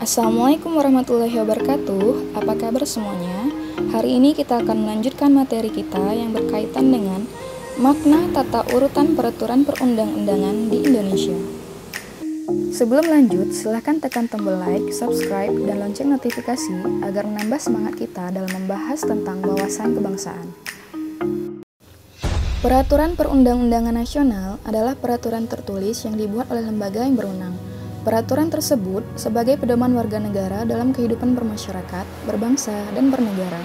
Assalamualaikum warahmatullahi wabarakatuh. Apa kabar semuanya? Hari ini kita akan melanjutkan materi kita yang berkaitan dengan makna tata urutan peraturan perundang-undangan di Indonesia. Sebelum lanjut, silahkan tekan tombol like, subscribe, dan lonceng notifikasi agar menambah semangat kita dalam membahas tentang wawasan kebangsaan. Peraturan perundang-undangan nasional adalah peraturan tertulis yang dibuat oleh lembaga yang berwenang. Peraturan tersebut sebagai pedoman warga negara dalam kehidupan bermasyarakat, berbangsa, dan bernegara.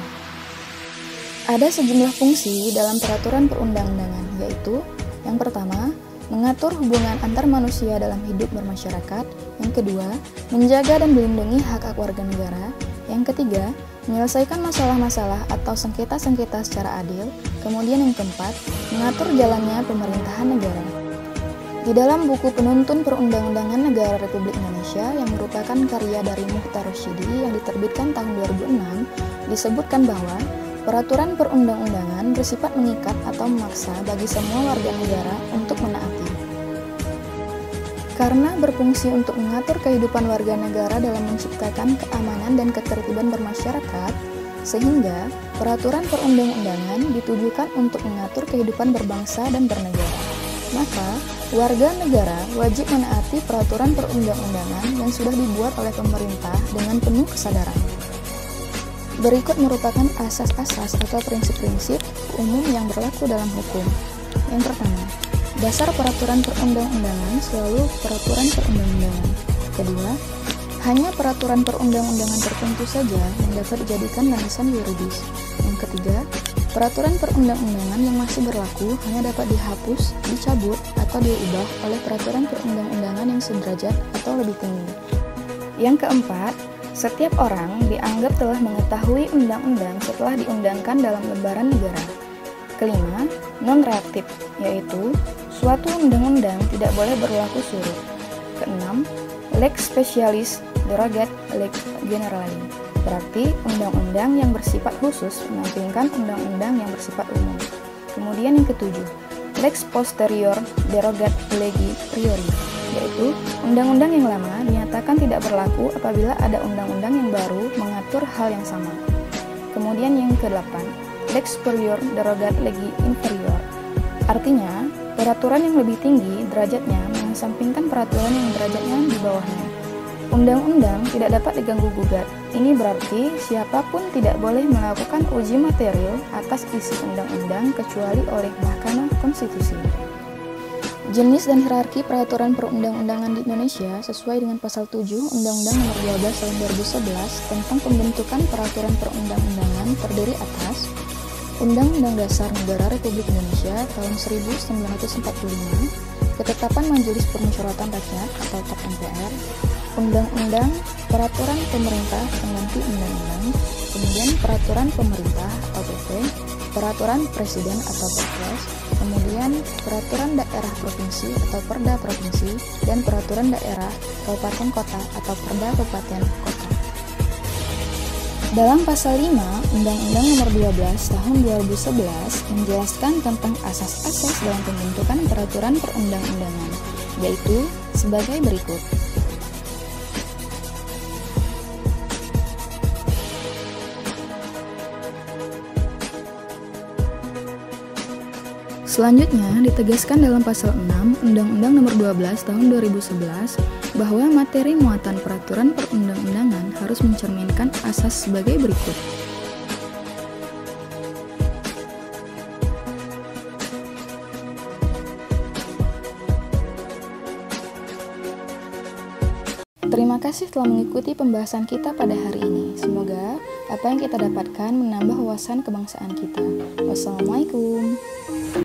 Ada sejumlah fungsi dalam peraturan perundang-undangan, yaitu yang pertama, mengatur hubungan antar manusia dalam hidup bermasyarakat. Yang kedua, menjaga dan melindungi hak-hak warga negara. Yang ketiga, menyelesaikan masalah-masalah atau sengketa-sengketa secara adil. Kemudian yang keempat, mengatur jalannya pemerintahan negara. Di dalam buku Penuntun Perundang-undangan Negara Republik Indonesia yang merupakan karya dari Muchtar Rashidi yang diterbitkan tahun 2006, disebutkan bahwa peraturan perundang-undangan bersifat mengikat atau memaksa bagi semua warga negara untuk menaati. Karena berfungsi untuk mengatur kehidupan warga negara dalam menciptakan keamanan dan ketertiban bermasyarakat, sehingga peraturan perundang-undangan ditujukan untuk mengatur kehidupan berbangsa dan bernegara. Maka, warga negara wajib menaati peraturan perundang-undangan yang sudah dibuat oleh pemerintah dengan penuh kesadaran. Berikut merupakan asas-asas atau prinsip-prinsip umum yang berlaku dalam hukum. Yang pertama, dasar peraturan perundang-undangan selalu peraturan perundang-undangan. Kedua, hanya peraturan perundang-undangan tertentu saja yang dapat dijadikan landasan yuridis. Yang ketiga, peraturan perundang-undangan yang masih berlaku hanya dapat dihapus, dicabut, atau diubah oleh peraturan perundang-undangan yang sederajat atau lebih tinggi. Yang keempat, setiap orang dianggap telah mengetahui undang-undang setelah diundangkan dalam lembaran negara. Kelima, non-reaktif, yaitu suatu undang-undang tidak boleh berlaku surut. Keenam, lex specialis derogat lex generali, berarti undang-undang yang bersifat khusus menyampingkan undang-undang yang bersifat umum. Kemudian yang ketujuh, lex posterior derogat legi priori, yaitu undang-undang yang lama dinyatakan tidak berlaku apabila ada undang-undang yang baru mengatur hal yang sama. Kemudian yang ke-8, lex superior derogat legi inferior, artinya peraturan yang lebih tinggi derajatnya mengesampingkan peraturan yang derajatnya di bawahnya. Undang-undang tidak dapat diganggu-gugat. Ini berarti siapapun tidak boleh melakukan uji material atas isi undang-undang kecuali oleh Mahkamah Konstitusi. Jenis dan hierarki peraturan perundang-undangan di Indonesia sesuai dengan pasal 7 Undang-Undang Nomor 12 Tahun 2011 tentang pembentukan peraturan perundang-undangan terdiri atas Undang-Undang Dasar Negara Republik Indonesia tahun 1945, Ketetapan Majelis Permusyawaratan Rakyat atau TAP MPR, Undang-Undang Peraturan Pemerintah Pengganti Undang-Undang, kemudian Peraturan Pemerintah atau PP, Peraturan Presiden atau Perpres, kemudian Peraturan Daerah Provinsi atau Perda Provinsi, dan Peraturan Daerah Kabupaten Kota atau Perda Kabupaten Kota. Dalam pasal 5 Undang-Undang Nomor 12 Tahun 2011 menjelaskan tentang asas-asas dalam pembentukan peraturan perundang-undangan, yaitu sebagai berikut. Selanjutnya, ditegaskan dalam pasal 6 Undang-Undang Nomor 12 Tahun 2011 bahwa materi muatan peraturan perundang-undangan harus mencerminkan asas sebagai berikut. Terima kasih telah mengikuti pembahasan kita pada hari ini. Semoga apa yang kita dapatkan menambah wawasan kebangsaan kita. Wassalamualaikum.